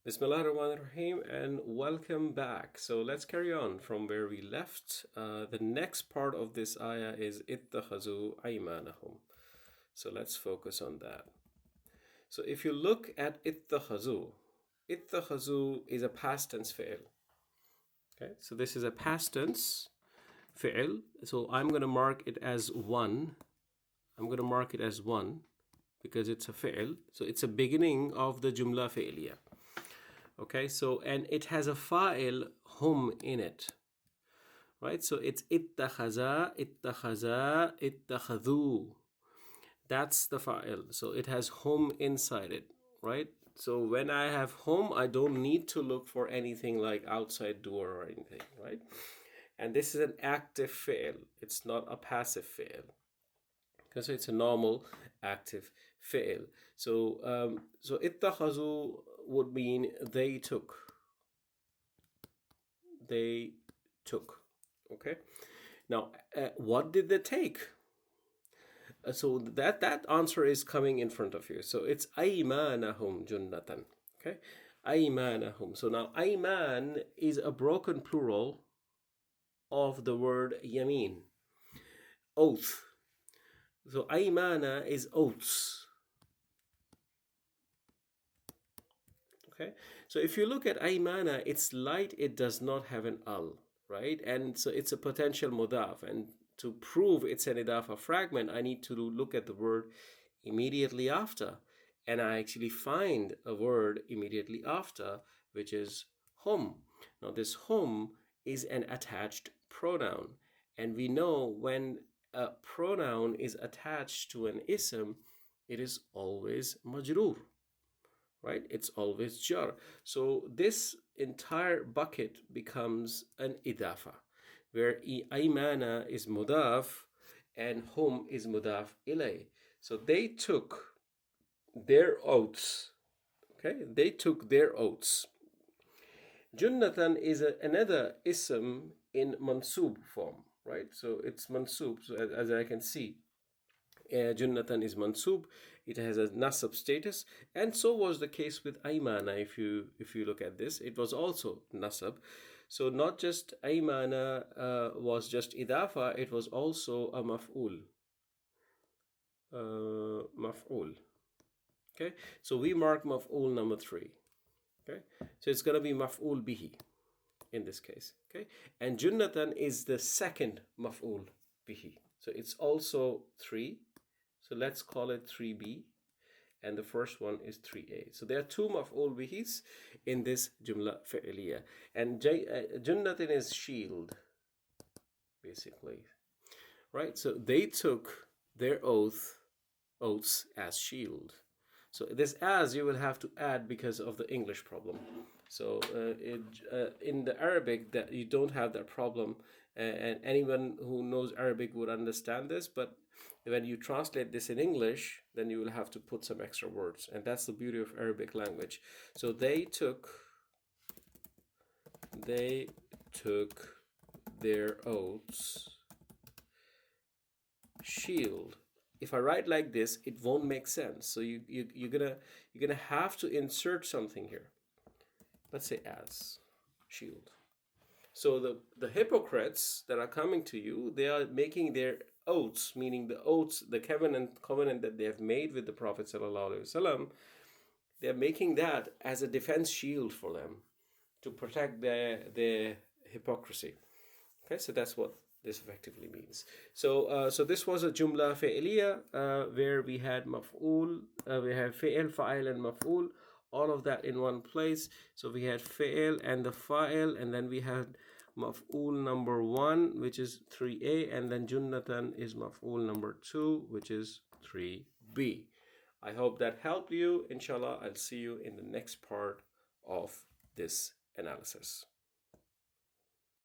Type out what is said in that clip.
Bismillahirrahmanirrahim, and welcome back. So let's carry on from where we left. The next part of this ayah is ittakhazu aymanahum. So let's focus on that. So if you look at ittakhazu is a past tense fi'l. Okay, so this is a past tense fi'l. So I'm going to mark it as one. Because it's a fi'l. So it's a beginning of the jumla fi'liya. Okay, so and it has a fa'il hum in it, right? So it's ittakhaza, ittakhadhu. That's the fa'il. So it has hum inside it, right? So when I have hum, I don't need to look for anything like outside door or anything, right? And this is an active fi'il. It's not a passive fi'il. Because it's a normal active fi'il. So ittakhazu would mean they took. Okay. Now, what did they take? So that answer is coming in front of you. So it's aymanahum junnatan. Okay, aymanahum. So now ayman is a broken plural of the word yamin, oath. So aymana is oaths. Okay, so if you look at aymana, it's light, it does not have an al, right? And so it's a potential mudaf. And to prove it's an idafa fragment, I need to look at the word immediately after. And I actually find a word immediately after, which is hum. Now this hum is an attached pronoun. And we know when a pronoun is attached to an ism, it is always majroor, right? It's always jar. So this entire bucket becomes an idafa, where aymana is mudaf and hum is mudaf ilay. So they took their oaths. Okay, they took their oaths. Junnatan is another ism in mansub form, right? So it's mansub. So as I can see, Junnatan is mansub. It has a nasab status, and so was the case with aymana. If you look at this, it was also nasab. So not just aymana was just idafa, it was also a maf'ul. Maf'ul. Okay, so we mark maf'ul number 3. Okay, so it's gonna be maf'ul bihi in this case. Okay, and junnatan is the second maf'ul bihi, so it's also 3. So let's call it 3b, and the first one is 3a. So there are 2 maf'ul bihis in this jumla fi'liya, and junnatan is shield, basically, right? So they took their oaths as shield. So this as you will have to add because of the English problem. So in the Arabic, that you don't have that problem, and anyone who knows Arabic would understand this. But when you translate this in English, then you will have to put some extra words, and that's the beauty of Arabic language. So they took their oaths shield. If I write like this, it won't make sense. So you're gonna have to insert something here. Let's say as shield. So the hypocrites that are coming to you, they are making their oaths, meaning the oaths, the covenant that they have made with the Prophet ﷺ, they are making that as a defense shield for them to protect their hypocrisy. Okay, so that's what this effectively means. So this was a jumla fi'liya where we had maf'ul, we have fi'il, fa'il, and maf'ul, all of that in one place. So we had fi'il and the fa'il, and then we had maf'ul number 1, which is 3a, and then junnatan is maf'ul number 2, which is 3b. I hope that helped you. Inshallah, I'll see you in the next part of this analysis.